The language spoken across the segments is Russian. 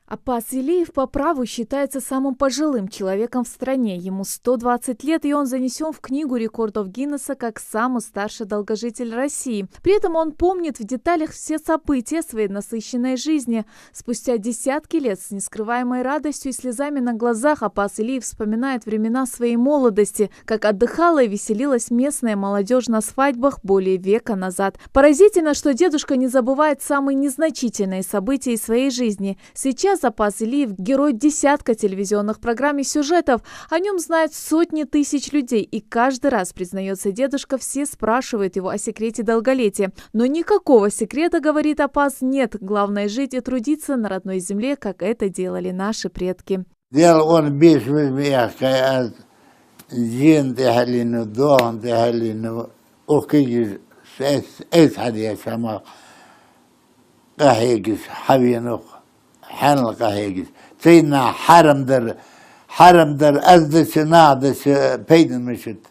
Апаз Илиев по праву считается самым пожилым человеком в стране. Ему 120 лет, и он занесен в Книгу рекордов Гиннесса как самый старший долгожитель России. При этом он помнит в деталях все события своей насыщенной жизни. Спустя десятки лет с нескрываемой радостью и слезами на глазах Апаз Илиев вспоминает времена своей молодости, как отдыхала и веселилась местная молодежь на свадьбах более века назад. Поразительно, что дедушка не забывает самые незначительные события из своей жизни. Сейчас Апаз Илиев – герой десятка телевизионных программ и сюжетов. О нем знают сотни тысяч людей. И каждый раз, признается дедушка, все спрашивают его о секрете долголетия. Но никакого секрета, говорит Апаз, нет. Главное – жить и трудиться на родной земле, как это делали наши предки. حلقة هيك تينا حرم در أزدش نادش بيدن مشت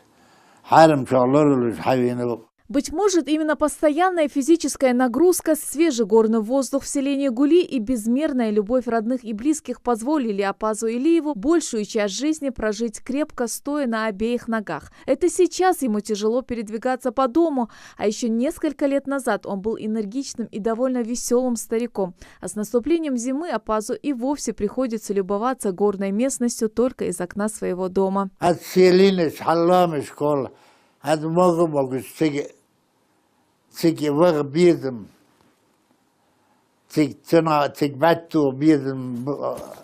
حرم شغلور حبينا. Быть может, именно постоянная физическая нагрузка, свежий горный воздух в селении Гули и безмерная любовь родных и близких позволили Апазу Илиеву большую часть жизни прожить крепко, стоя на обеих ногах. Это сейчас ему тяжело передвигаться по дому, а еще несколько лет назад он был энергичным и довольно веселым стариком. А с наступлением зимы Апазу и вовсе приходится любоваться горной местностью только из окна своего дома. تيجي وغ بيدم تيجي تنا تيجي باتو بيدم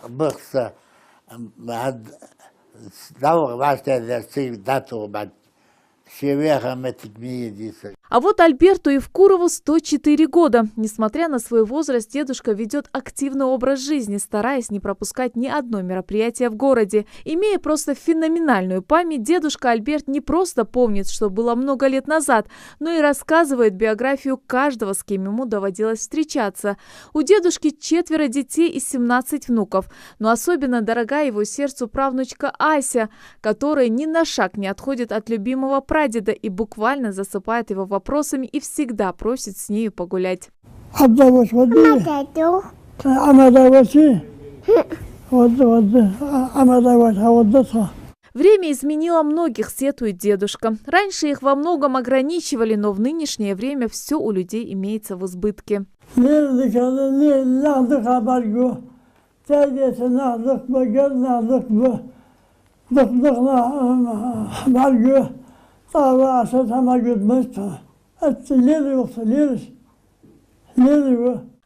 بخسة بعد داو بعد هذا تيجي داتو بعد شوية ما تكمية ديسة. А вот Альберту Евкурову 104 года. Несмотря на свой возраст, дедушка ведет активный образ жизни, стараясь не пропускать ни одно мероприятие в городе. Имея просто феноменальную память, дедушка Альберт не просто помнит, что было много лет назад, но и рассказывает биографию каждого, с кем ему доводилось встречаться. У дедушки 4 детей и 17 внуков. Но особенно дорога его сердцу правнучка Ася, которая ни на шаг не отходит от любимого прадеда и буквально засыпает его вопросами и всегда просит с нею погулять. Время изменило многих, сетует дедушка. Раньше их во многом ограничивали, но в нынешнее время все у людей имеется в избытке.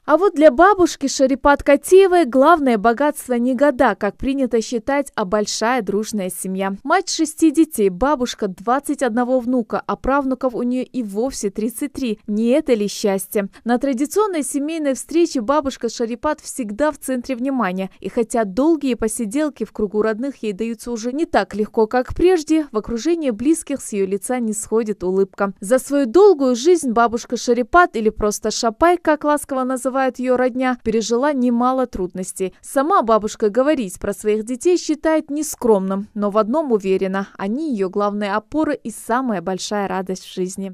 А вот для бабушки Шарипат Катиевой главное богатство не года, как принято считать, а большая дружная семья. Мать 6 детей, бабушка 21 внука, а правнуков у нее и вовсе 33. Не это ли счастье? На традиционной семейной встрече бабушка Шарипат всегда в центре внимания. И хотя долгие посиделки в кругу родных ей даются уже не так легко, как прежде, в окружении близких с ее лица не сходит улыбка. За свою долгую жизнь бабушка Шарипат, или просто Шапай, как ласково называют ее родня, пережила немало трудностей. Сама бабушка говорить про своих детей считает нескромным, но в одном уверена – они ее главная опора и самая большая радость в жизни.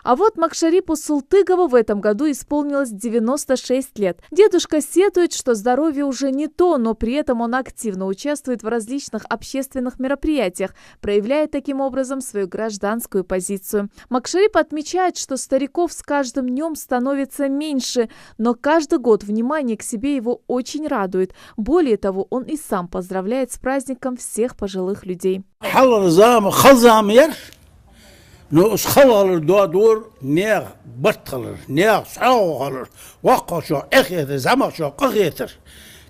А вот Макшарипу Султыгову в этом году исполнилось 96 лет. Дедушка сетует, что здоровье уже не то, но при этом он активно участвует в различных общественных мероприятиях, проявляя таким образом свою гражданскую позицию. Макшарип отмечает, что стариков с каждым днем становится меньше, но каждый год внимание к себе его очень радует. Более того, он и сам поздравляет с праздником всех пожилых людей. نو خلال دور نير بطلر نير ساوغلر وقشو اخيت زماشو قغيتر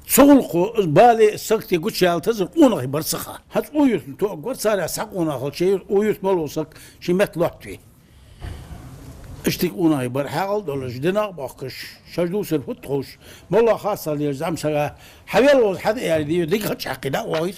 سولقو بالي سكتي قشالتز اونغي برسخه هات اويت تو غرسارا ساقونا خل شي اويت ملوسك شي متلوتي اشتي اونغي برحال دول جدنا باقش شجدوس الفتخوش والله خاصه اللي زعمشا حبيل حد يعني دي حقيقه وايت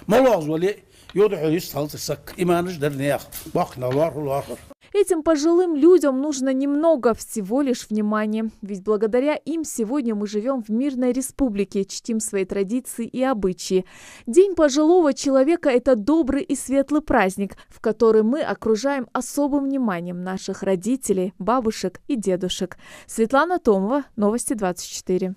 ملوز ولي يوضع يستهلك السك إيمانش درنيخ باقنا الواقع. Этим пожилым людям нужно немного, всего лишь внимания. Ведь благодаря им сегодня мы живем в мирной республике, чтим свои традиции и обычаи. День пожилого человека – это добрый и светлый праздник, в который мы окружаем особым вниманием наших родителей, бабушек и дедушек. Светлана Томова, Новости 24.